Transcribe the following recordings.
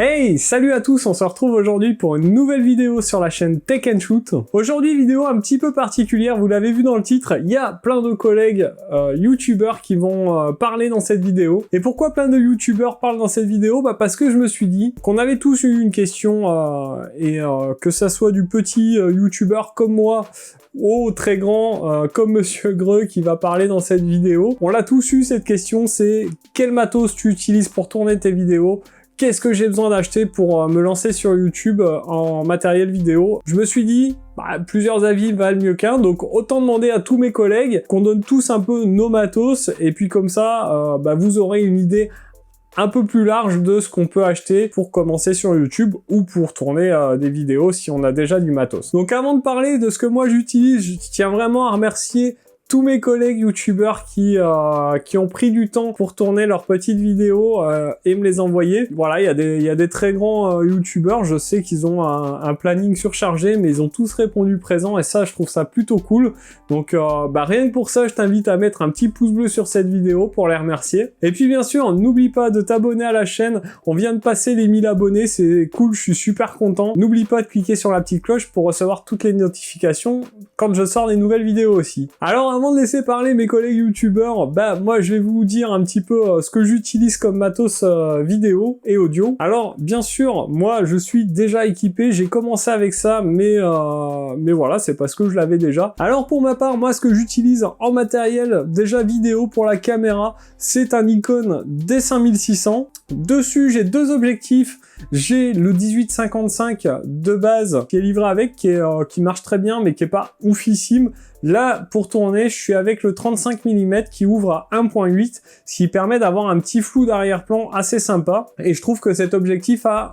Hey, salut à tous, on se retrouve aujourd'hui pour une nouvelle vidéo sur la chaîne Tech & Shoot. Aujourd'hui, vidéo un petit peu particulière, vous l'avez vu dans le titre, il y a plein de collègues youtubeurs qui vont parler dans cette vidéo. Et pourquoi plein de youtubeurs parlent dans cette vidéo? Parce que je me suis dit qu'on avait tous eu une question, que ça soit du petit youtubeur comme moi, au très grand comme Monsieur Greux qui va parler dans cette vidéo. On l'a tous eu cette question, c'est quel matos tu utilises pour tourner tes vidéos? Qu'est-ce que j'ai besoin d'acheter pour me lancer sur YouTube en matériel vidéo? Je me suis dit, plusieurs avis valent mieux qu'un, donc autant demander à tous mes collègues qu'on donne tous un peu nos matos, et puis comme ça, vous aurez une idée un peu plus large de ce qu'on peut acheter pour commencer sur YouTube ou pour tourner des vidéos si on a déjà du matos. Donc avant de parler de ce que moi j'utilise, je tiens vraiment à remercier tous mes collègues youtubeurs qui ont pris du temps pour tourner leurs petites vidéos et me les envoyer. Voilà, il y a des très grands youtubeurs, je sais qu'ils ont un planning surchargé, mais ils ont tous répondu présent et ça, je trouve ça plutôt cool. Donc rien que pour ça, je t'invite à mettre un petit pouce bleu sur cette vidéo pour les remercier. Et puis bien sûr, n'oublie pas de t'abonner à la chaîne, on vient de passer les 1000 abonnés, c'est cool, je suis super content. N'oublie pas de cliquer sur la petite cloche pour recevoir toutes les notifications quand je sors des nouvelles vidéos aussi. Alors avant de laisser parler mes collègues youtubeurs, moi je vais vous dire un petit peu ce que j'utilise comme matos vidéo et audio. Alors bien sûr, moi je suis déjà équipé, j'ai commencé avec ça, mais voilà, c'est parce que je l'avais déjà. Alors pour ma part, moi ce que j'utilise en matériel déjà vidéo pour la caméra, c'est un Nikon D5600. Dessus j'ai deux objectifs. J'ai le 18-55 de base qui est livré avec, qui marche très bien mais qui est pas oufissime. Là, pour tourner, je suis avec le 35 mm qui ouvre à 1.8, ce qui permet d'avoir un petit flou d'arrière-plan assez sympa. Et je trouve que cet objectif a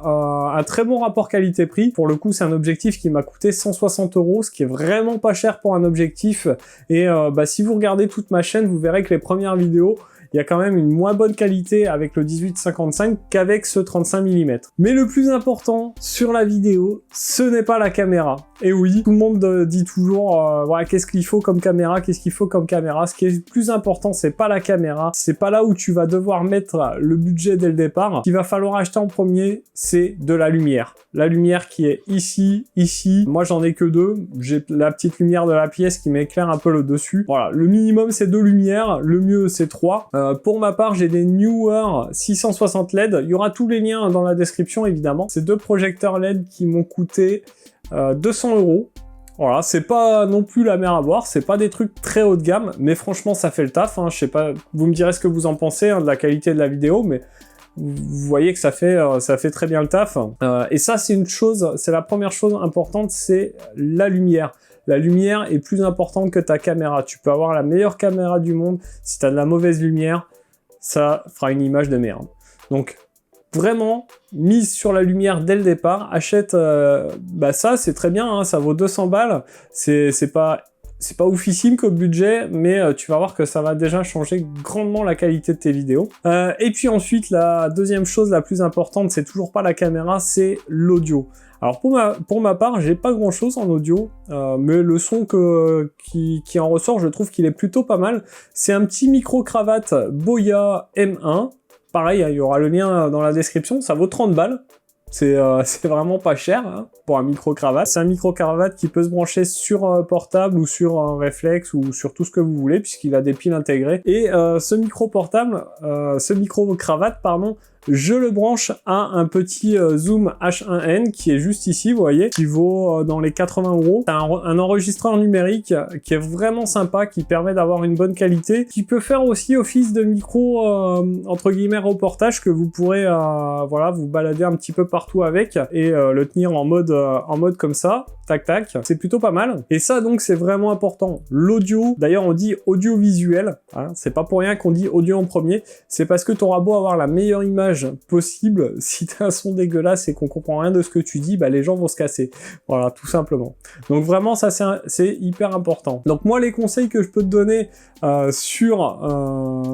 un très bon rapport qualité-prix. Pour le coup, c'est un objectif qui m'a coûté 160 €, ce qui est vraiment pas cher pour un objectif. Et si vous regardez toute ma chaîne, vous verrez que les premières vidéos, il y a quand même une moins bonne qualité avec le 18-55 qu'avec ce 35 mm. Mais le plus important sur la vidéo, ce n'est pas la caméra. Et oui, tout le monde dit toujours qu'est-ce qu'il faut comme caméra, qu'est-ce qu'il faut comme caméra. Ce qui est le plus important, c'est pas la caméra, c'est pas là où tu vas devoir mettre le budget dès le départ. Ce qu'il va falloir acheter en premier, c'est de la lumière. La lumière qui est ici. Moi, j'en ai que deux. J'ai la petite lumière de la pièce qui m'éclaire un peu le dessus. Voilà, le minimum, c'est 2 lumières. Le mieux, c'est 3. Pour ma part, j'ai des Neewer 660 LED. Il y aura tous les liens dans la description, évidemment. Ces deux projecteurs LED qui m'ont coûté 200 €. Voilà, c'est pas non plus la mer à boire, c'est pas des trucs très haut de gamme, mais franchement, ça fait le taf. Je sais pas, vous me direz ce que vous en pensez de la qualité de la vidéo, mais vous voyez que ça fait très bien le taf. Et ça, c'est la première chose importante, c'est la lumière. La lumière est plus importante que ta caméra. Tu peux avoir la meilleure caméra du monde, si tu as de la mauvaise lumière, ça fera une image de merde. Donc, vraiment, mise sur la lumière dès le départ, achète ça, c'est très bien, ça vaut 200 balles, c'est pas oufissime comme budget, mais tu vas voir que ça va déjà changer grandement la qualité de tes vidéos. Et puis ensuite, la deuxième chose la plus importante, c'est toujours pas la caméra, c'est l'audio. Alors pour ma part, j'ai pas grand chose en audio, mais le son qui en ressort, je trouve qu'il est plutôt pas mal. C'est un petit micro-cravate Boya M1. Pareil, il y aura le lien dans la description, ça vaut 30 balles. C'est vraiment pas cher pour un micro-cravate. C'est un micro-cravate qui peut se brancher sur portable ou sur un réflexe ou sur tout ce que vous voulez puisqu'il a des piles intégrées. Et ce micro-cravate, je le branche à un petit Zoom H1N qui est juste ici, vous voyez, qui vaut dans les 80 €. C'est un enregistreur numérique qui est vraiment sympa, qui permet d'avoir une bonne qualité, qui peut faire aussi office de micro entre guillemets reportage que vous pourrez vous balader un petit peu partout avec et le tenir en mode comme ça. Tac tac, c'est plutôt pas mal. Et ça donc c'est vraiment important. L'audio, d'ailleurs on dit audiovisuel, c'est pas pour rien qu'on dit audio en premier, c'est parce que t'auras beau avoir la meilleure image possible, si t'as un son dégueulasse et qu'on comprend rien de ce que tu dis, les gens vont se casser. Voilà, tout simplement. Donc vraiment ça c'est hyper important. Donc moi les conseils que je peux te donner sur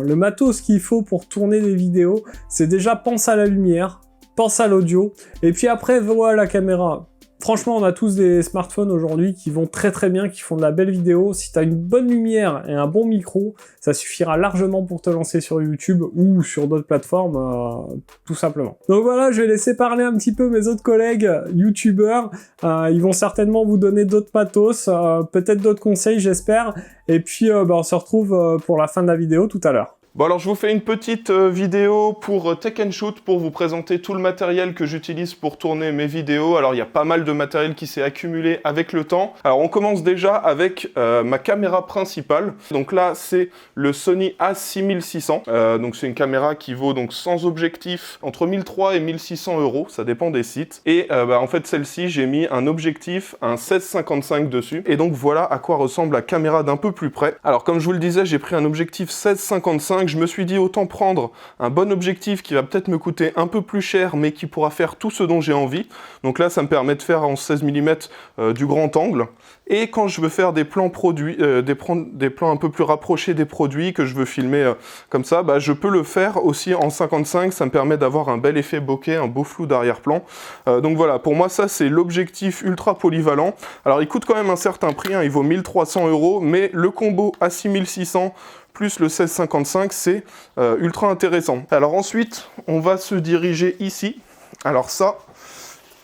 le matos qu'il faut pour tourner des vidéos, c'est déjà pense à la lumière, pense à l'audio, et puis après vois la caméra. Franchement, on a tous des smartphones aujourd'hui qui vont très très bien, qui font de la belle vidéo. Si tu as une bonne lumière et un bon micro, ça suffira largement pour te lancer sur YouTube ou sur d'autres plateformes, tout simplement. Donc voilà, je vais laisser parler un petit peu mes autres collègues YouTubeurs. Ils vont certainement vous donner d'autres pathos, peut-être d'autres conseils, j'espère. Et puis, on se retrouve pour la fin de la vidéo tout à l'heure. Bon alors je vous fais une petite vidéo pour Tech & Shoot pour vous présenter tout le matériel que j'utilise pour tourner mes vidéos. Alors il y a pas mal de matériel qui s'est accumulé avec le temps. Alors on commence déjà avec ma caméra principale. Donc là c'est le Sony A6600. Donc c'est une caméra qui vaut donc sans objectif entre 1300 et 1600 €, ça dépend des sites. Et en fait celle-ci j'ai mis un objectif, un 16-55 dessus. Et donc voilà à quoi ressemble la caméra d'un peu plus près. Alors comme je vous le disais, j'ai pris un objectif 16-55. Je me suis dit autant prendre un bon objectif qui va peut-être me coûter un peu plus cher mais qui pourra faire tout ce dont j'ai envie. Donc là ça me permet de faire en 16 mm du grand angle. Et quand je veux faire des plans produits, des plans un peu plus rapprochés des produits que je veux filmer comme ça, je peux le faire aussi en 55, ça me permet d'avoir un bel effet bokeh, un beau flou d'arrière-plan. Donc voilà, pour moi ça c'est l'objectif ultra polyvalent. Alors il coûte quand même un certain prix, il vaut 1300 €, mais le combo A6600 plus le 1655, c'est ultra intéressant. Alors ensuite, on va se diriger ici. Alors ça,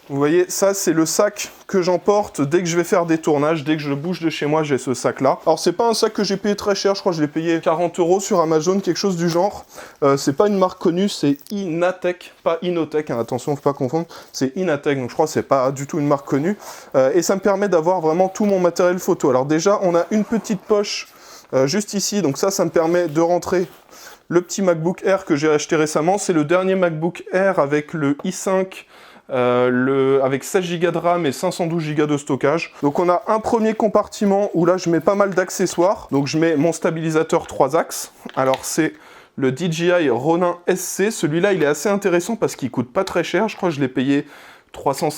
vous voyez, ça c'est le sac que j'emporte dès que je vais faire des tournages, dès que je bouge de chez moi, j'ai ce sac-là. Alors c'est pas un sac que j'ai payé très cher, je crois que je l'ai payé 40 € sur Amazon, quelque chose du genre. C'est pas une marque connue, c'est Inatech, pas Inotech, attention, faut pas confondre, c'est Inatech, donc je crois que c'est pas du tout une marque connue. Et ça me permet d'avoir vraiment tout mon matériel photo. Alors déjà, on a une petite poche juste ici, donc ça me permet de rentrer le petit MacBook Air que j'ai acheté récemment. C'est le dernier MacBook Air avec le i5, avec 16 Go de RAM et 512 Go de stockage. Donc on a un premier compartiment où là je mets pas mal d'accessoires. Donc je mets mon stabilisateur 3 axes. Alors c'est le DJI Ronin SC. Celui-là il est assez intéressant parce qu'il coûte pas très cher. Je crois que je l'ai payé 300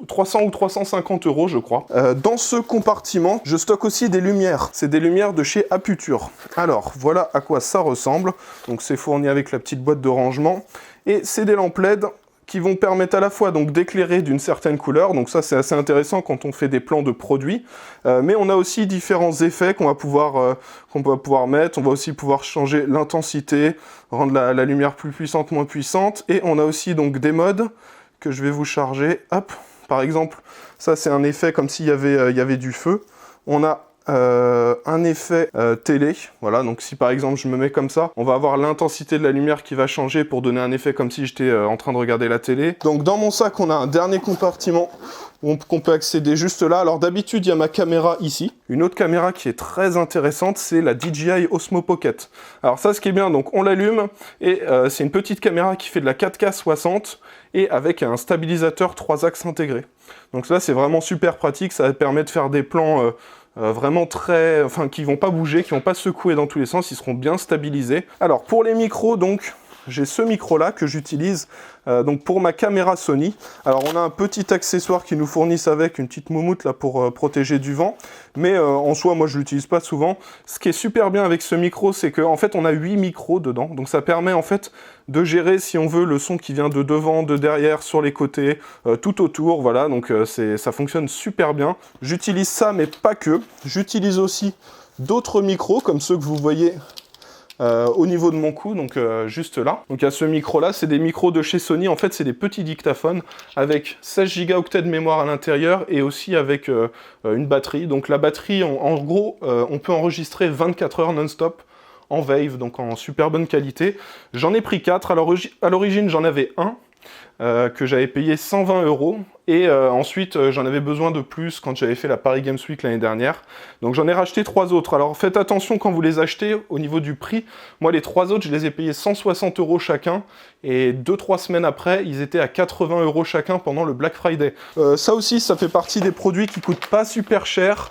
ou 350 € je crois. Dans ce compartiment, je stocke aussi des lumières. C'est des lumières de chez Aputure. Alors, voilà à quoi ça ressemble. Donc c'est fourni avec la petite boîte de rangement. Et c'est des lampes LED qui vont permettre à la fois donc d'éclairer d'une certaine couleur, donc ça c'est assez intéressant quand on fait des plans de produits, mais on a aussi différents effets qu'on va pouvoir mettre. On va aussi pouvoir changer l'intensité, rendre la lumière plus puissante, moins puissante, et on a aussi donc des modes que je vais vous charger. Hop, par exemple, ça c'est un effet comme s'il y avait du feu. On a un effet télé, voilà, donc si par exemple je me mets comme ça, on va avoir l'intensité de la lumière qui va changer pour donner un effet comme si j'étais en train de regarder la télé. Donc dans mon sac, on a un dernier compartiment qu'on peut accéder juste là. Alors d'habitude, il y a ma caméra ici. Une autre caméra qui est très intéressante, c'est la DJI Osmo Pocket. Alors ça, ce qui est bien, donc on l'allume, et c'est une petite caméra qui fait de la 4K 60, et avec un stabilisateur 3 axes intégré. Donc là, c'est vraiment super pratique, ça permet de faire des plans vraiment qui vont pas bouger, qui vont pas secouer dans tous les sens, ils seront bien stabilisés. Alors pour les micros, donc j'ai ce micro là que j'utilise donc pour ma caméra Sony. Alors on a un petit accessoire qui nous fournissent avec, une petite moumoute là pour protéger du vent, mais en soi moi je l'utilise pas souvent. Ce qui est super bien avec ce micro, c'est qu'en fait on a 8 micros dedans, donc ça permet en fait de gérer si on veut le son qui vient de devant, de derrière, sur les côtés, tout autour, voilà, donc ça fonctionne super bien. J'utilise ça mais pas que, j'utilise aussi d'autres micros comme ceux que vous voyez au niveau de mon cou, donc juste là. Donc il y a ce micro là, c'est des micros de chez Sony, en fait c'est des petits dictaphones avec 16 Go de mémoire à l'intérieur et aussi avec une batterie. Donc la batterie, en gros, on peut enregistrer 24 heures non-stop en Wave, donc en super bonne qualité. J'en ai pris 4, à l'origine j'en avais un que j'avais payé 120 €. Et ensuite, j'en avais besoin de plus quand j'avais fait la Paris Games Week l'année dernière. Donc j'en ai racheté 3 autres. Alors faites attention quand vous les achetez au niveau du prix. Moi, les 3 autres, je les ai payés 160 € chacun. Et 2-3 semaines après, ils étaient à 80 € chacun pendant le Black Friday. Ça aussi, ça fait partie des produits qui coûtent pas super cher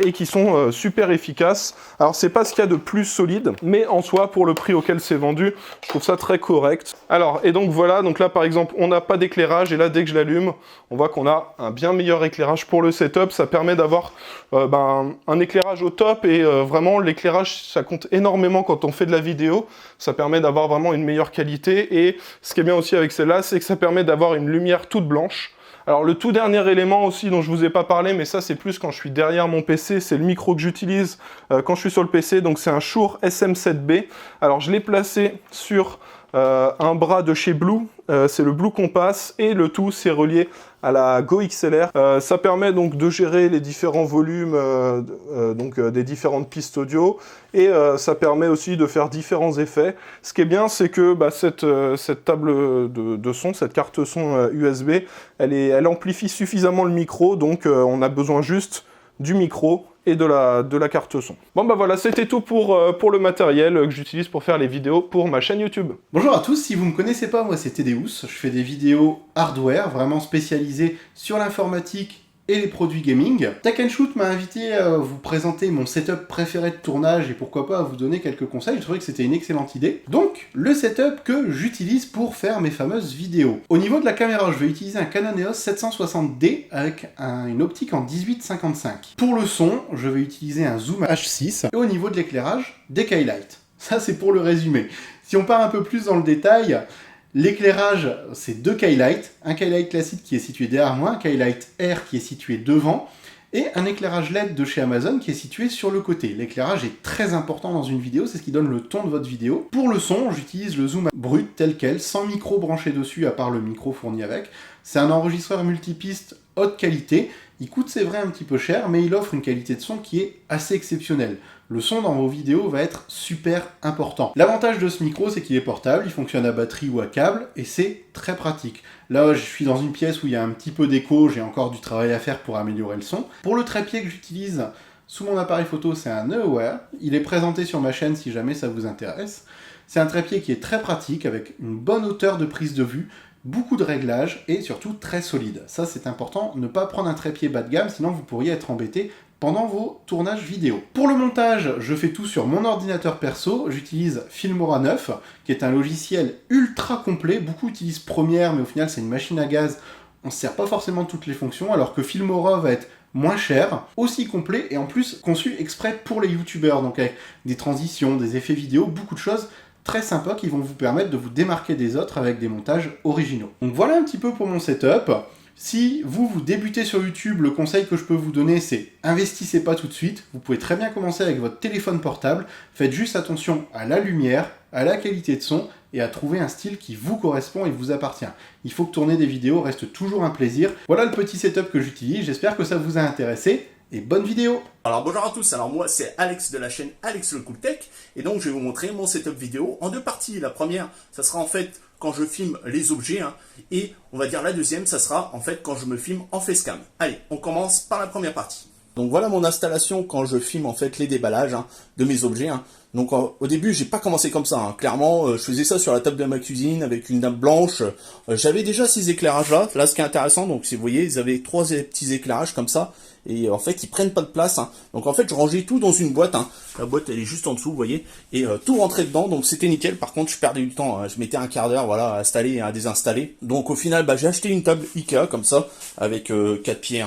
et qui sont super efficaces. Alors c'est pas ce qu'il y a de plus solide, mais en soi, pour le prix auquel c'est vendu, je trouve ça très correct. Alors, et donc voilà, donc là par exemple, on n'a pas d'éclairage, et là dès que je l'allume, on voit qu'on a un bien meilleur éclairage pour le setup. Ça permet d'avoir un éclairage au top, et vraiment l'éclairage ça compte énormément quand on fait de la vidéo. Ça permet d'avoir vraiment une meilleure qualité, et ce qui est bien aussi avec celle-là, c'est que ça permet d'avoir une lumière toute blanche. Alors le tout dernier élément aussi dont je vous ai pas parlé, mais ça c'est plus quand je suis derrière mon PC, c'est le micro que j'utilise quand je suis sur le PC, donc c'est un Shure SM7B. Alors je l'ai placé sur un bras de chez Blue, c'est le Blue Compass, et le tout c'est relié à la Go XLR. Ça permet donc de gérer les différents volumes des différentes pistes audio, et ça permet aussi de faire différents effets. Ce qui est bien, c'est que cette table de son, cette carte son USB, elle amplifie suffisamment le micro, donc on a besoin juste du micro et de la carte son. Bon bah voilà, c'était tout pour le matériel que j'utilise pour faire les vidéos pour ma chaîne YouTube. Bonjour à tous, si vous ne me connaissez pas, moi c'est Tedeus, je fais des vidéos hardware, vraiment spécialisées sur l'informatique et les produits gaming. Tech & Shoot m'a invité à vous présenter mon setup préféré de tournage et pourquoi pas à vous donner quelques conseils. Je trouvais que c'était une excellente idée. Donc, le setup que j'utilise pour faire mes fameuses vidéos. Au niveau de la caméra, je vais utiliser un Canon EOS 760D avec une optique en 18-55. Pour le son, je vais utiliser un Zoom H6. Et au niveau de l'éclairage, des K-Lite. Ça, c'est pour le résumé. Si on part un peu plus dans le détail, l'éclairage, c'est deux K-Lite, un K-Lite classique qui est situé derrière moi, un K-Lite R qui est situé devant, et un éclairage LED de chez Amazon qui est situé sur le côté. L'éclairage est très important dans une vidéo, c'est ce qui donne le ton de votre vidéo. Pour le son, j'utilise le Zoom brut tel quel, sans micro branché dessus à part le micro fourni avec. C'est un enregistreur multipiste haute qualité. Il coûte, c'est vrai, un petit peu cher, mais il offre une qualité de son qui est assez exceptionnelle. Le son dans vos vidéos va être super important. L'avantage de ce micro, c'est qu'il est portable, il fonctionne à batterie ou à câble, et c'est très pratique. Là, je suis dans une pièce où il y a un petit peu d'écho, j'ai encore du travail à faire pour améliorer le son. Pour le trépied que j'utilise sous mon appareil photo, c'est un Neoware. Il est présenté sur ma chaîne si jamais ça vous intéresse. C'est un trépied qui est très pratique, avec une bonne hauteur de prise de vue, beaucoup de réglages et surtout très solide. Ça, c'est important, ne pas prendre un trépied bas de gamme, sinon vous pourriez être embêté pendant vos tournages vidéo. Pour le montage, je fais tout sur mon ordinateur perso. J'utilise Filmora 9, qui est un logiciel ultra complet. Beaucoup utilisent Premiere, mais au final, c'est une machine à gaz. On ne sert pas forcément toutes les fonctions, alors que Filmora va être moins cher, aussi complet, et en plus conçu exprès pour les youtubeurs, donc avec des transitions, des effets vidéo, beaucoup de choses très sympas qui vont vous permettre de vous démarquer des autres avec des montages originaux. Donc voilà un petit peu pour mon setup. Si vous débutez sur YouTube, le conseil que je peux vous donner, c'est investissez pas tout de suite. Vous pouvez très bien commencer avec votre téléphone portable. Faites juste attention à la lumière, à la qualité de son et à trouver un style qui vous correspond et vous appartient. Il faut que tourner des vidéos reste toujours un plaisir. Voilà le petit setup que j'utilise. J'espère que ça vous a intéressé. Et bonne vidéo! Alors bonjour à tous, alors moi c'est Alex de la chaîne Alex le Cool Tech et donc je vais vous montrer mon setup vidéo en deux parties. La première, ça sera en fait quand je filme les objets et on va dire la deuxième, ça sera en fait quand je me filme en facecam. Allez, on commence par la première partie. Donc voilà mon installation quand je filme en fait les déballages de mes objets. Donc au début j'ai pas commencé comme ça, clairement je faisais ça sur la table de ma cuisine avec une nappe blanche. J'avais déjà ces éclairages là ce qui est intéressant, donc si vous voyez ils avaient trois petits éclairages comme ça et en fait ils prennent pas de place. Donc en fait je rangeais tout dans une boîte, la boîte elle est juste en dessous vous voyez, et tout rentrait dedans, donc c'était nickel. Par contre je perdais du temps, je mettais un quart d'heure voilà à installer et à désinstaller. Donc au final j'ai acheté une table Ikea comme ça avec 4 pieds.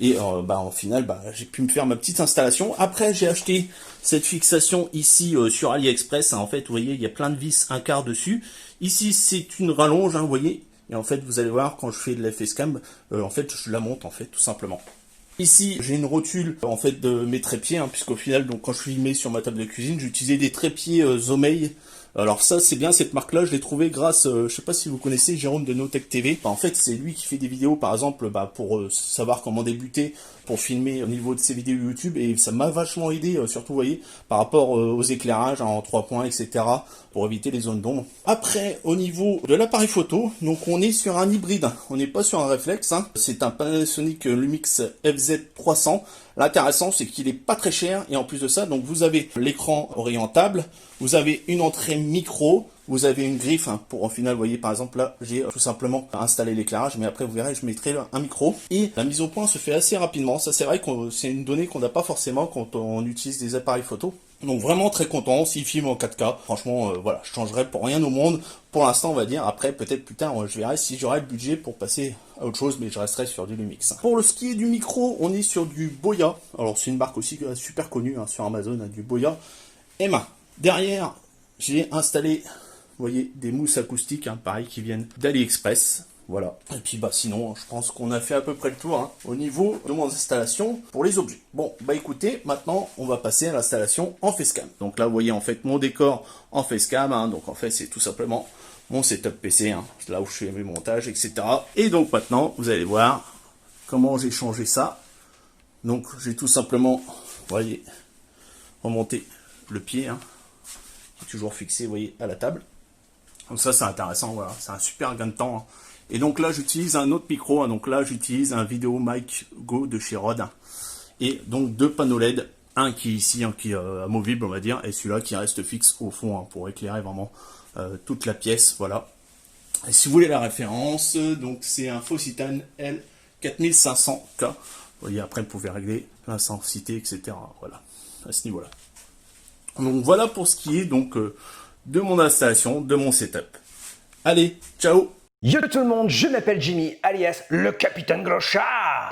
Et au final, j'ai pu me faire ma petite installation. Après, j'ai acheté cette fixation ici sur AliExpress. En fait, vous voyez, il y a plein de vis un quart dessus. Ici, c'est une rallonge, vous voyez. Et en fait, vous allez voir, quand je fais de la facecam, en fait, je la monte, en fait, tout simplement. Ici, j'ai une rotule, en fait, de mes trépieds, puisqu'au final, donc, quand je filmais sur ma table de cuisine, j'utilisais des trépieds Zomeil. Alors ça c'est bien, cette marque là je l'ai trouvée grâce, je sais pas si vous connaissez Jérôme de NoTech TV. En fait c'est lui qui fait des vidéos par exemple pour savoir comment débuter, pour filmer au niveau de ses vidéos YouTube, et ça m'a vachement aidé, surtout vous voyez, par rapport aux éclairages en 3 points etc, pour éviter les zones d'ombre. Après au niveau de l'appareil photo, donc on est sur un hybride, on n'est pas sur un réflexe, c'est un Panasonic Lumix FZ300. L'intéressant c'est qu'il est pas très cher, et en plus de ça donc vous avez l'écran orientable, vous avez une entrée micro, vous avez une griffe pour au final vous voyez par exemple là j'ai tout simplement installé l'éclairage, mais après vous verrez je mettrai un micro, et la mise au point se fait assez rapidement. Ça c'est vrai que c'est une donnée qu'on n'a pas forcément quand on utilise des appareils photo. Donc vraiment très content, s'il filme en 4K, franchement voilà, je changerai pour rien au monde pour l'instant on va dire. Après peut-être plus tard je verrai si j'aurai le budget pour passer à autre chose, mais je resterai sur du Lumix. Pour ce qui est du micro, on est sur du Boya. Alors c'est une marque aussi super connue sur Amazon, du Boya M1. Derrière j'ai installé, vous voyez, des mousses acoustiques pareil qui viennent d'AliExpress. Voilà. Et puis bah sinon, je pense qu'on a fait à peu près le tour hein, au niveau de mon installation pour les objets. Bon, bah écoutez, maintenant on va passer à l'installation en facecam. Donc là, vous voyez en fait mon décor en facecam. Hein, donc en fait, c'est tout simplement mon setup PC, hein, là où je fais mes montages, etc. Et donc maintenant, vous allez voir comment j'ai changé ça. Donc j'ai tout simplement, vous voyez, remonté le pied, hein, qui est toujours fixé, vous voyez, à la table. Donc ça c'est intéressant, voilà, c'est un super gain de temps. Hein. Et donc là j'utilise un autre micro, hein, donc là j'utilise un Videomic Go de chez Rode. Hein. Et donc 2 panneaux LED, un qui est ici, un qui est amovible on va dire, et celui-là qui reste fixe au fond hein, pour éclairer vraiment toute la pièce, voilà. Et si vous voulez la référence, donc c'est un Focitan L4500K. Vous voyez, après vous pouvez régler l'intensité, etc. Voilà, à ce niveau-là. Donc voilà pour ce qui est donc de mon installation, de mon setup. Allez, ciao! Yo tout le monde, je m'appelle Jimmy, alias le Capitaine Groschard.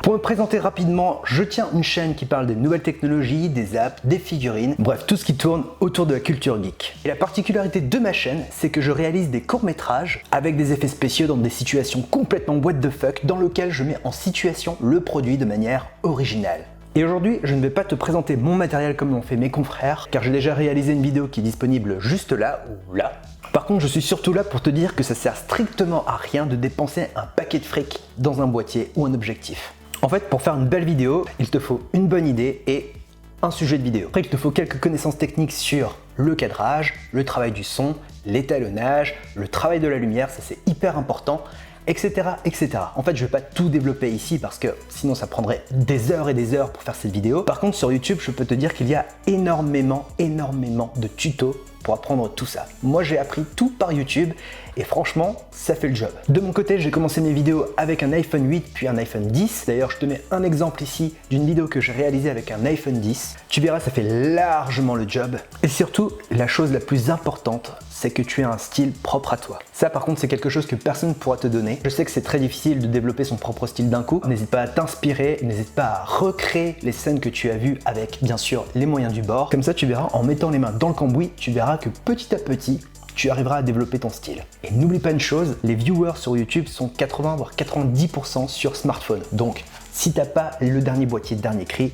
Pour me présenter rapidement, je tiens une chaîne qui parle des nouvelles technologies, des apps, des figurines, bref tout ce qui tourne autour de la culture geek. Et la particularité de ma chaîne, c'est que je réalise des courts-métrages avec des effets spéciaux dans des situations complètement what the fuck, dans lesquelles je mets en situation le produit de manière originale. Et aujourd'hui, je ne vais pas te présenter mon matériel comme l'ont fait mes confrères, car j'ai déjà réalisé une vidéo qui est disponible juste là ou là. Par contre, je suis surtout là pour te dire que ça sert strictement à rien de dépenser un paquet de fric dans un boîtier ou un objectif. En fait, pour faire une belle vidéo, il te faut une bonne idée et un sujet de vidéo. Après, il te faut quelques connaissances techniques sur le cadrage, le travail du son, l'étalonnage, le travail de la lumière, ça c'est hyper important, etc., etc. En fait, je vais pas tout développer ici parce que sinon ça prendrait des heures et des heures pour faire cette vidéo. Par contre, sur YouTube, je peux te dire qu'il y a énormément de tutos pour apprendre tout ça. Moi, j'ai appris tout par YouTube et franchement, ça fait le job. De mon côté, j'ai commencé mes vidéos avec un iPhone 8 puis un iPhone 10. D'ailleurs, je te mets un exemple ici d'une vidéo que j'ai réalisée avec un iPhone 10. Tu verras, ça fait largement le job. Et surtout, la chose la plus importante, c'est que tu as un style propre à toi. Ça, par contre, c'est quelque chose que personne ne pourra te donner. Je sais que c'est très difficile de développer son propre style d'un coup. N'hésite pas à t'inspirer, n'hésite pas à recréer les scènes que tu as vues avec, bien sûr, les moyens du bord. Comme ça, tu verras, en mettant les mains dans le cambouis, tu verras que petit à petit, tu arriveras à développer ton style. Et n'oublie pas une chose, les viewers sur YouTube sont 80 voire 90% sur smartphone. Donc, si t'as pas le dernier boîtier, le dernier cri,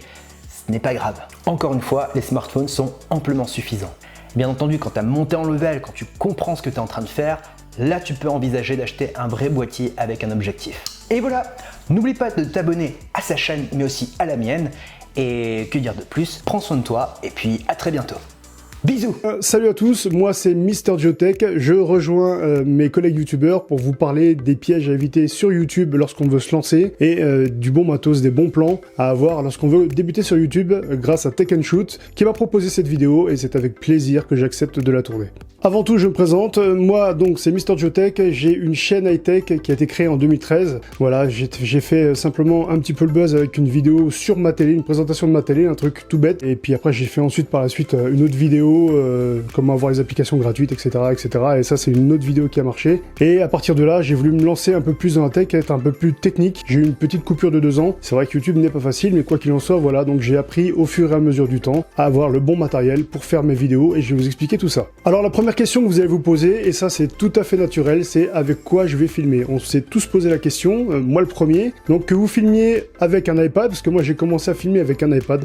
ce n'est pas grave. Encore une fois, les smartphones sont amplement suffisants. Bien entendu, quand tu as monté en level, quand tu comprends ce que tu es en train de faire, là tu peux envisager d'acheter un vrai boîtier avec un objectif. Et voilà, n'oublie pas de t'abonner à sa chaîne, mais aussi à la mienne. Et que dire de plus, prends soin de toi et puis à très bientôt. Bisous. Salut à tous, moi c'est Mister Geotech, je rejoins mes collègues youtubeurs pour vous parler des pièges à éviter sur YouTube lorsqu'on veut se lancer et du bon matos, des bons plans à avoir lorsqu'on veut débuter sur YouTube grâce à Tech & Shoot qui m'a proposé cette vidéo et c'est avec plaisir que j'accepte de la tourner. Avant tout, je me présente, moi donc c'est Mister Geotech, j'ai une chaîne high-tech qui a été créée en 2013. Voilà, j'ai fait simplement un petit peu le buzz avec une vidéo sur ma télé, une présentation de ma télé, un truc tout bête. Et puis après j'ai fait ensuite par la suite une autre vidéo, comment avoir les applications gratuites, etc. etc. Et ça c'est une autre vidéo qui a marché. Et à partir de là, j'ai voulu me lancer un peu plus dans la tech, être un peu plus technique. J'ai eu une petite coupure de 2 ans. C'est vrai que YouTube n'est pas facile, mais quoi qu'il en soit, voilà, donc j'ai appris au fur et à mesure du temps à avoir le bon matériel pour faire mes vidéos et je vais vous expliquer tout ça. Alors la première question que vous allez vous poser, et ça c'est tout à fait naturel, c'est avec quoi je vais filmer. On s'est tous posé la question, moi le premier. Donc que vous filmiez avec un iPad, parce que moi j'ai commencé à filmer avec un iPad.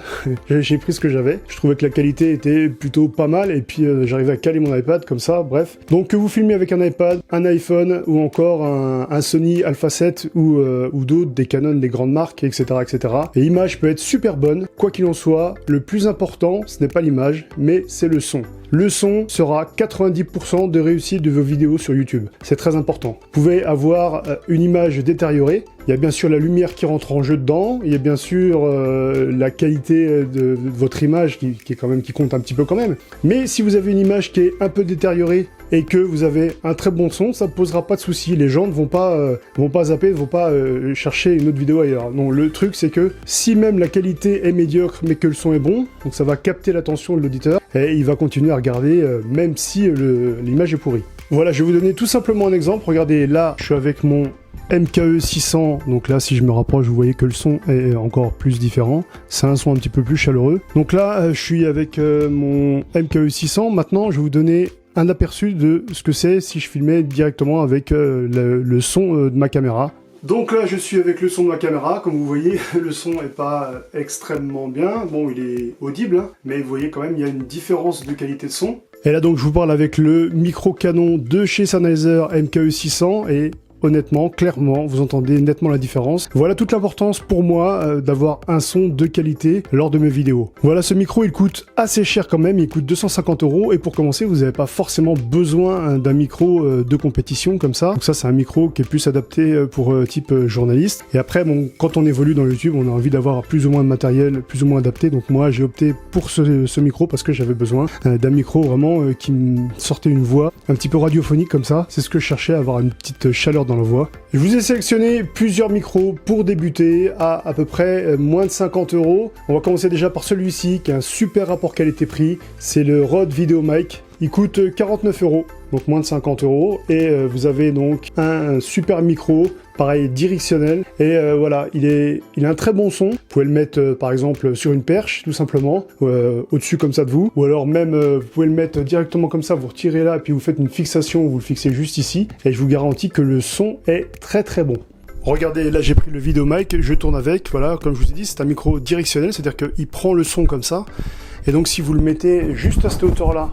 J'ai pris ce que j'avais. Je trouvais que la qualité était plutôt pas mal et puis j'arrivais à caler mon iPad comme ça, bref. Donc que vous filmiez avec un iPad, un iPhone ou encore un Sony Alpha 7 ou d'autres, des Canon, des grandes marques, etc. etc. Et l'image peut être super bonne. Quoi qu'il en soit, le plus important, ce n'est pas l'image, mais c'est le son. Le son sera 90% de réussite de vos vidéos sur YouTube. C'est très important. Vous pouvez avoir une image détériorée. Il y a bien sûr la lumière qui rentre en jeu dedans. Il y a bien sûr la qualité de votre image qui compte un petit peu quand même. Mais si vous avez une image qui est un peu détériorée et que vous avez un très bon son, ça ne posera pas de soucis. Les gens ne vont pas zapper, ne vont pas chercher une autre vidéo ailleurs. Non, le truc c'est que si même la qualité est médiocre mais que le son est bon, donc ça va capter l'attention de l'auditeur et il va continuer à regarder même si l'image est pourrie. Voilà, je vais vous donner tout simplement un exemple. Regardez, là, je suis avec mon MKE 600, donc là si je me rapproche vous voyez que le son est encore plus différent, c'est un son un petit peu plus chaleureux. Donc là je suis avec mon MKE 600, maintenant je vais vous donner un aperçu de ce que c'est si je filmais directement avec le son de ma caméra. Donc là, je suis avec le son de ma caméra. Comme vous voyez, le son n'est pas extrêmement bien. Bon, il est audible, hein, mais vous voyez quand même, il y a une différence de qualité de son. Et là, donc, je vous parle avec le micro Canon de chez Sennheiser MKE 600 et honnêtement, clairement, vous entendez nettement la différence. Voilà toute l'importance pour moi d'avoir un son de qualité lors de mes vidéos. Voilà, ce micro, il coûte assez cher quand même, il coûte 250 € et pour commencer, vous n'avez pas forcément besoin d'un micro de compétition comme ça. Donc ça, c'est un micro qui est plus adapté pour type journaliste. Et après, bon, quand on évolue dans YouTube, on a envie d'avoir plus ou moins de matériel, plus ou moins adapté. Donc moi, j'ai opté pour ce micro parce que j'avais besoin d'un micro vraiment qui me sortait une voix un petit peu radiophonique comme ça. C'est ce que je cherchais, avoir une petite chaleur dans la voix. Je vous ai sélectionné plusieurs micros pour débuter à peu près moins de 50 €. On va commencer déjà par celui-ci qui a un super rapport qualité-prix. C'est le Rode VideoMic. Il coûte 49 €, donc moins de 50 €. Et vous avez donc un super micro, pareil directionnel. Et voilà, il a un très bon son. Vous pouvez le mettre par exemple sur une perche, tout simplement, au-dessus comme ça de vous. Ou alors même, vous pouvez le mettre directement comme ça, vous retirez là, et puis vous faites une fixation, vous le fixez juste ici. Et je vous garantis que le son est très très bon. Regardez, là j'ai pris le VideoMic, je tourne avec. Voilà, comme je vous ai dit, c'est un micro directionnel, c'est-à-dire qu'il prend le son comme ça. Et donc si vous le mettez juste à cette hauteur-là,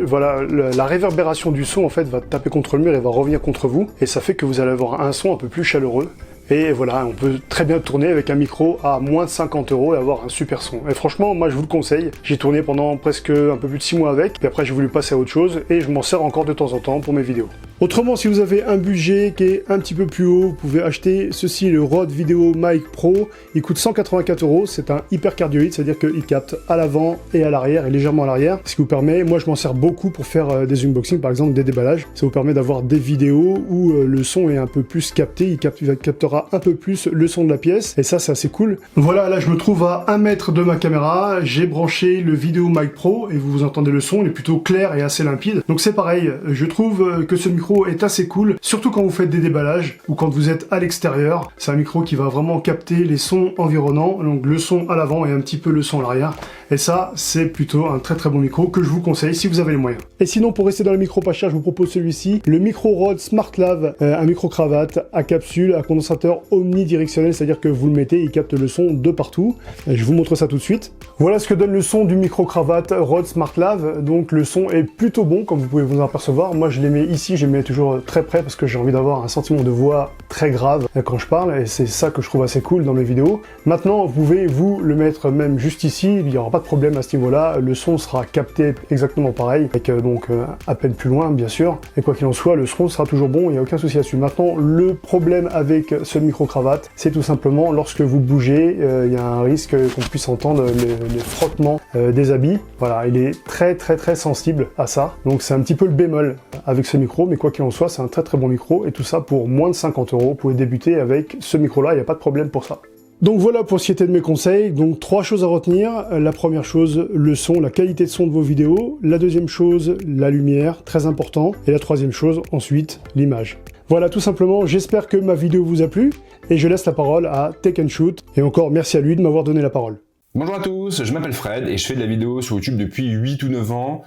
voilà, la réverbération du son en fait va taper contre le mur et va revenir contre vous. Et ça fait que vous allez avoir un son un peu plus chaleureux. Et voilà, on peut très bien tourner avec un micro à moins de 50 € et avoir un super son. Et franchement, moi je vous le conseille. J'ai tourné pendant presque un peu plus de 6 mois avec. Puis après j'ai voulu passer à autre chose et je m'en sers encore de temps en temps pour mes vidéos. Autrement, si vous avez un budget qui est un petit peu plus haut, vous pouvez acheter ceci, le Rode VideoMic Pro. Il coûte 184 €. C'est un hypercardioïde, c'est-à-dire qu'il capte à l'avant et à l'arrière et légèrement à l'arrière. Ce qui vous permet, moi je m'en sers beaucoup pour faire des unboxings, par exemple des déballages. Ça vous permet d'avoir des vidéos où le son est un peu plus capté. Il captera un peu plus le son de la pièce. Et ça, c'est assez cool. Voilà, là je me trouve à 1 mètre de ma caméra. J'ai branché le VideoMic Pro et vous entendez le son. Il est plutôt clair et assez limpide. Donc c'est pareil. Je trouve que ce micro est assez cool, surtout quand vous faites des déballages ou quand vous êtes à l'extérieur. C'est un micro qui va vraiment capter les sons environnants, donc le son à l'avant et un petit peu le son à l'arrière. Et ça, c'est plutôt un très très bon micro que je vous conseille si vous avez les moyens. Et sinon, pour rester dans le micro pas cher, je vous propose celui-ci, le micro Rode SmartLav, un micro cravate à capsule, à condensateur omnidirectionnel, c'est-à-dire que vous le mettez, il capte le son de partout. Je vous montre ça tout de suite. Voilà ce que donne le son du micro cravate Rode SmartLav. Donc le son est plutôt bon, comme vous pouvez vous en apercevoir. Moi, je les mets ici, je les mets toujours très près parce que j'ai envie d'avoir un sentiment de voix très grave quand je parle, et c'est ça que je trouve assez cool dans mes vidéos. Maintenant, vous pouvez vous le mettre même juste ici, il n'y aura pas de problème à ce niveau-là, le son sera capté exactement pareil, avec donc à peine plus loin bien sûr, et quoi qu'il en soit, le son sera toujours bon, il n'y a aucun souci là-dessus. Maintenant, le problème avec ce micro-cravate, c'est tout simplement lorsque vous bougez, il y a un risque qu'on puisse entendre les frottements des habits. Voilà, il est très très très sensible à ça, donc c'est un petit peu le bémol avec ce micro, mais quoi qu'il en soit, c'est un très très bon micro, et tout ça pour moins de 50 €. Vous pouvez débuter avec ce micro-là, il n'y a pas de problème pour ça. Donc voilà pour ce qui était de mes conseils. Donc 3 choses à retenir. La première chose, le son, la qualité de son de vos vidéos. La deuxième chose, la lumière, très important. Et la troisième chose, ensuite, l'image. Voilà, tout simplement, j'espère que ma vidéo vous a plu, et je laisse la parole à Tech & Shoot. Et encore, merci à lui de m'avoir donné la parole. Bonjour à tous, je m'appelle Fred et je fais de la vidéo sur YouTube depuis 8 ou 9 ans.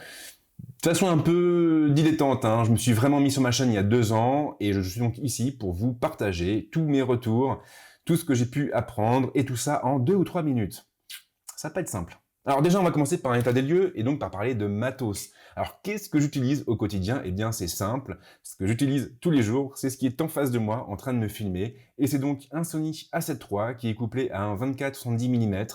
De façon un peu dilettante, je me suis vraiment mis sur ma chaîne il y a 2 ans et je suis donc ici pour vous partager tous mes retours, tout ce que j'ai pu apprendre et tout ça en 2 ou 3 minutes. Ça va pas être simple. Alors déjà, on va commencer par un état des lieux et donc par parler de matos. Alors qu'est-ce que j'utilise au quotidien? Eh bien c'est simple, ce que j'utilise tous les jours, c'est ce qui est en face de moi en train de me filmer, et c'est donc un Sony A7 III qui est couplé à un 24-70 mm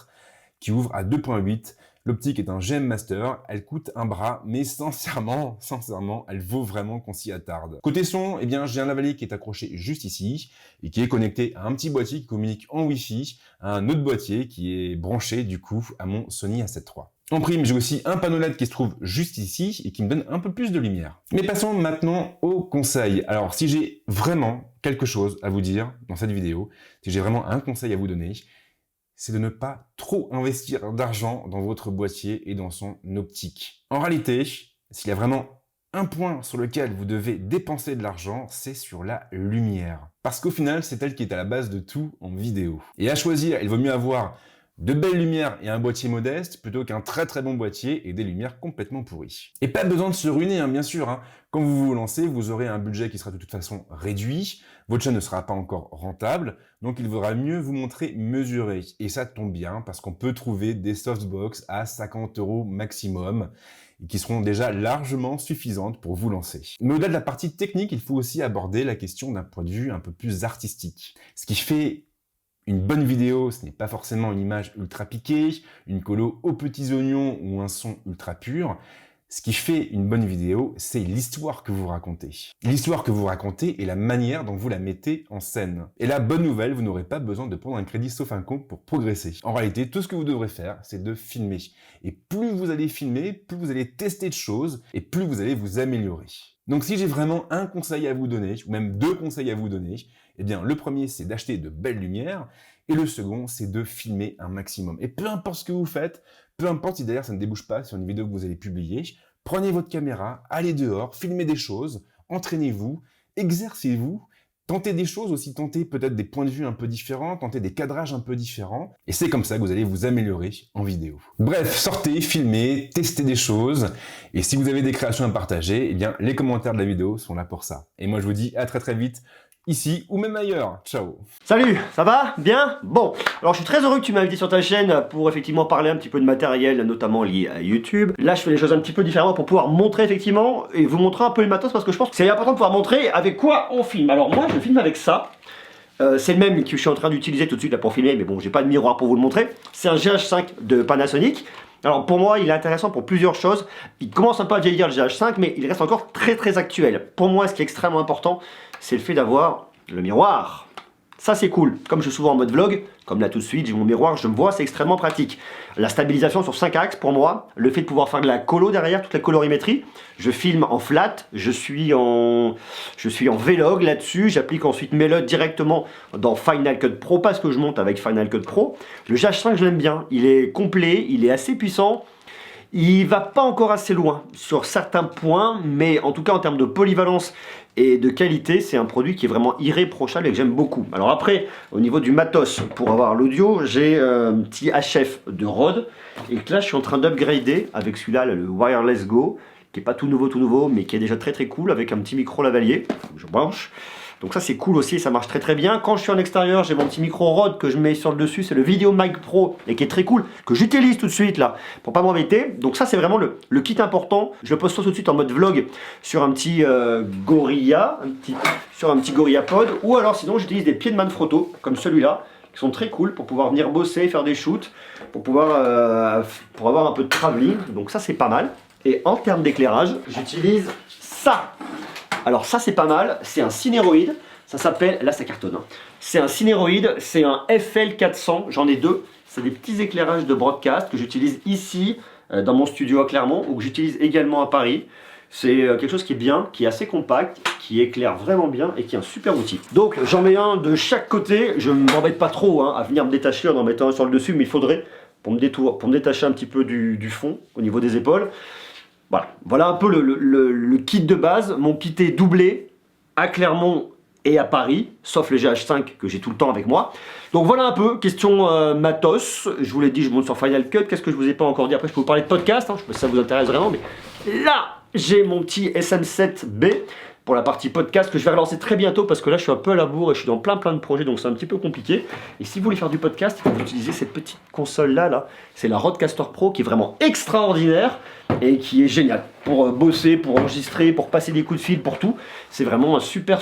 qui ouvre à 2.8. L'optique est un GM Master, elle coûte un bras, mais sincèrement, elle vaut vraiment qu'on s'y attarde. Côté son, eh bien, j'ai un lavalier qui est accroché juste ici, et qui est connecté à un petit boîtier qui communique en Wi-Fi, à un autre boîtier qui est branché, du coup, à mon Sony A7 III. En prime, j'ai aussi un panneau LED qui se trouve juste ici, et qui me donne un peu plus de lumière. Mais passons maintenant aux conseils. Alors, si j'ai vraiment quelque chose à vous dire dans cette vidéo, si j'ai vraiment un conseil à vous donner, c'est de ne pas trop investir d'argent dans votre boîtier et dans son optique. En réalité, s'il y a vraiment un point sur lequel vous devez dépenser de l'argent, c'est sur la lumière. Parce qu'au final, c'est elle qui est à la base de tout en vidéo. Et à choisir, il vaut mieux avoir De belles lumières et un boîtier modeste plutôt qu'un très très bon boîtier et des lumières complètement pourries. Et pas besoin de se ruiner, hein, bien sûr. Hein. Quand vous vous lancez, vous aurez un budget qui sera de toute façon réduit, votre chaîne ne sera pas encore rentable, donc il vaudra mieux vous montrer mesuré. Et ça tombe bien parce qu'on peut trouver des softbox à 50 € maximum, qui seront déjà largement suffisantes pour vous lancer. Mais au-delà de la partie technique, il faut aussi aborder la question d'un point de vue un peu plus artistique. Ce qui fait une bonne vidéo, ce n'est pas forcément une image ultra piquée, une colo aux petits oignons ou un son ultra pur. Ce qui fait une bonne vidéo, c'est l'histoire que vous racontez. L'histoire que vous racontez et la manière dont vous la mettez en scène. Et la bonne nouvelle, vous n'aurez pas besoin de prendre un crédit sauf un compte pour progresser. En réalité, tout ce que vous devrez faire, c'est de filmer. Et plus vous allez filmer, plus vous allez tester de choses et plus vous allez vous améliorer. Donc si j'ai vraiment un conseil à vous donner, ou même 2 conseils à vous donner, eh bien le premier c'est d'acheter de belles lumières, et le second c'est de filmer un maximum. Et peu importe ce que vous faites, peu importe si d'ailleurs ça ne débouche pas sur une vidéo que vous allez publier, prenez votre caméra, allez dehors, filmez des choses, entraînez-vous, exercez-vous, tentez des choses aussi, tentez peut-être des points de vue un peu différents, tentez des cadrages un peu différents, et c'est comme ça que vous allez vous améliorer en vidéo. Bref, sortez, filmez, testez des choses, et si vous avez des créations à partager, eh bien les commentaires de la vidéo sont là pour ça. Et moi je vous dis à très très vite, ici ou même ailleurs. Ciao. Salut, ça va? Bien? Bon, alors je suis très heureux que tu m'as invité sur ta chaîne pour effectivement parler un petit peu de matériel, notamment lié à YouTube. Là, je fais les choses un petit peu différemment pour pouvoir montrer effectivement et vous montrer un peu le matos parce que je pense que c'est important de pouvoir montrer avec quoi on filme. Alors moi, je filme avec ça. C'est le même que je suis en train d'utiliser tout de suite là pour filmer, mais bon, j'ai pas de miroir pour vous le montrer. C'est un GH5 de Panasonic. Alors pour moi, il est intéressant pour plusieurs choses. Il commence un peu à vieillir le GH5, mais il reste encore très très actuel. Pour moi, ce qui est extrêmement important, c'est le fait d'avoir le miroir. Ça c'est cool. Comme je suis souvent en mode vlog, comme là tout de suite, j'ai mon miroir, je me vois, c'est extrêmement pratique. La stabilisation sur 5 axes pour moi, le fait de pouvoir faire de la colo derrière, toute la colorimétrie. Je filme en flat, je suis en vlog là-dessus, j'applique ensuite Melotte directement dans Final Cut Pro parce que je monte avec Final Cut Pro. Le GH5 je l'aime bien, il est complet, il est assez puissant. Il va pas encore assez loin sur certains points, mais en tout cas en termes de polyvalence et de qualité, c'est un produit qui est vraiment irréprochable et que j'aime beaucoup. Alors après, au niveau du matos, pour avoir l'audio, j'ai un petit HF de Rode, et que là je suis en train d'upgrader avec celui-là, le Wireless Go, qui est pas tout nouveau, mais qui est déjà très très cool, avec un petit micro lavalier, je branche. Donc ça c'est cool aussi, ça marche très très bien. Quand je suis en extérieur, j'ai mon petit micro Rode que je mets sur le dessus, c'est le Video Mic Pro et qui est très cool, que j'utilise tout de suite là, pour pas m'embêter. Donc ça c'est vraiment le kit important. Je le poste tout de suite en mode vlog sur un petit Gorilla, sur un petit Gorilla Pod, ou alors sinon j'utilise des pieds de Manfrotto, comme celui-là, qui sont très cool pour pouvoir venir bosser, faire des shoots, pour pouvoir pour avoir un peu de travelling. Donc ça c'est pas mal. Et en termes d'éclairage, j'utilise ça. Alors ça c'est pas mal, c'est un Cineroid, ça s'appelle, là ça cartonne, hein. C'est un Cineroid, c'est un FL400, j'en ai 2, c'est des petits éclairages de broadcast que j'utilise ici, dans mon studio à Clermont, ou que j'utilise également à Paris. C'est quelque chose qui est bien, qui est assez compact, qui éclaire vraiment bien et qui est un super outil. Donc j'en mets un de chaque côté, je ne m'embête pas trop à venir me détacher en mettant un sur le dessus, mais il faudrait, pour me détacher un petit peu du fond, au niveau des épaules. Voilà un peu le kit de base. Mon kit est doublé à Clermont et à Paris, sauf le GH5 que j'ai tout le temps avec moi. Donc voilà un peu, question matos. Je vous l'ai dit, je monte sur Final Cut. Qu'est-ce que je vous ai pas encore dit? Après, je peux vous parler de podcast, hein. Je sais pas si ça vous intéresse vraiment, mais là, j'ai mon petit SM7B pour la partie podcast que je vais relancer très bientôt parce que là je suis un peu à la bourre et je suis dans plein de projets, donc c'est un petit peu compliqué. Et si vous voulez faire du podcast, il faut vous utiliser cette petite console là, c'est la Rodecaster Pro qui est vraiment extraordinaire et qui est géniale pour bosser, pour enregistrer, pour passer des coups de fil, pour tout. C'est vraiment une super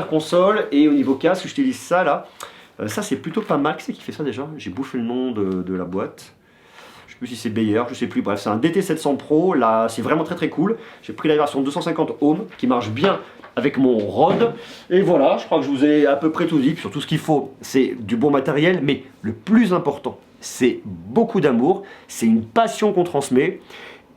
console. Et au niveau casque, j'utilise ça là. Ça c'est plutôt pas mal. Qui c'est qui fait ça déjà? J'ai bouffé le nom de la boîte. Je sais plus si c'est Bayer, je sais plus, bref, c'est un DT700 Pro, là c'est vraiment très très cool. J'ai pris la version 250 ohms qui marche bien avec mon Rode. Et voilà, je crois que je vous ai à peu près tout dit. Sur tout ce qu'il faut, c'est du bon matériel, mais le plus important, c'est beaucoup d'amour, c'est une passion qu'on transmet,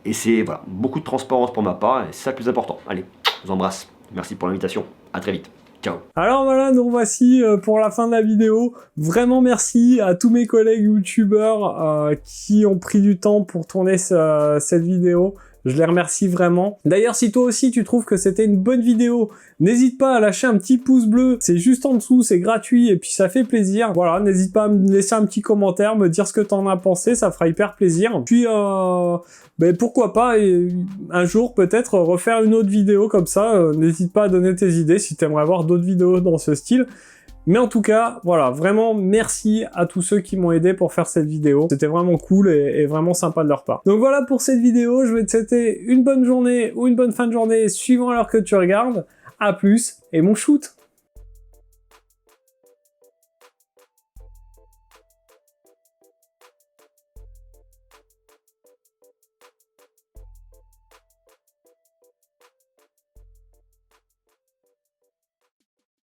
et c'est voilà, beaucoup de transparence pour ma part, et c'est ça le plus important. Allez, je vous embrasse, merci pour l'invitation, à très vite. Ciao. Alors voilà, nous voici pour la fin de la vidéo. Vraiment merci à tous mes collègues youtubeurs qui ont pris du temps pour tourner cette vidéo. Je les remercie vraiment. D'ailleurs, si toi aussi tu trouves que c'était une bonne vidéo, n'hésite pas à lâcher un petit pouce bleu. C'est juste en dessous, c'est gratuit et puis ça fait plaisir. Voilà, n'hésite pas à me laisser un petit commentaire, me dire ce que t'en as pensé, ça fera hyper plaisir. Puis, pourquoi pas, un jour peut-être refaire une autre vidéo comme ça. N'hésite pas à donner tes idées si t'aimerais voir d'autres vidéos dans ce style. Mais en tout cas, voilà, vraiment merci à tous ceux qui m'ont aidé pour faire cette vidéo. C'était vraiment cool et vraiment sympa de leur part. Donc voilà pour cette vidéo, je vais te souhaiter une bonne journée ou une bonne fin de journée suivant l'heure que tu regardes. À plus et bon shoot!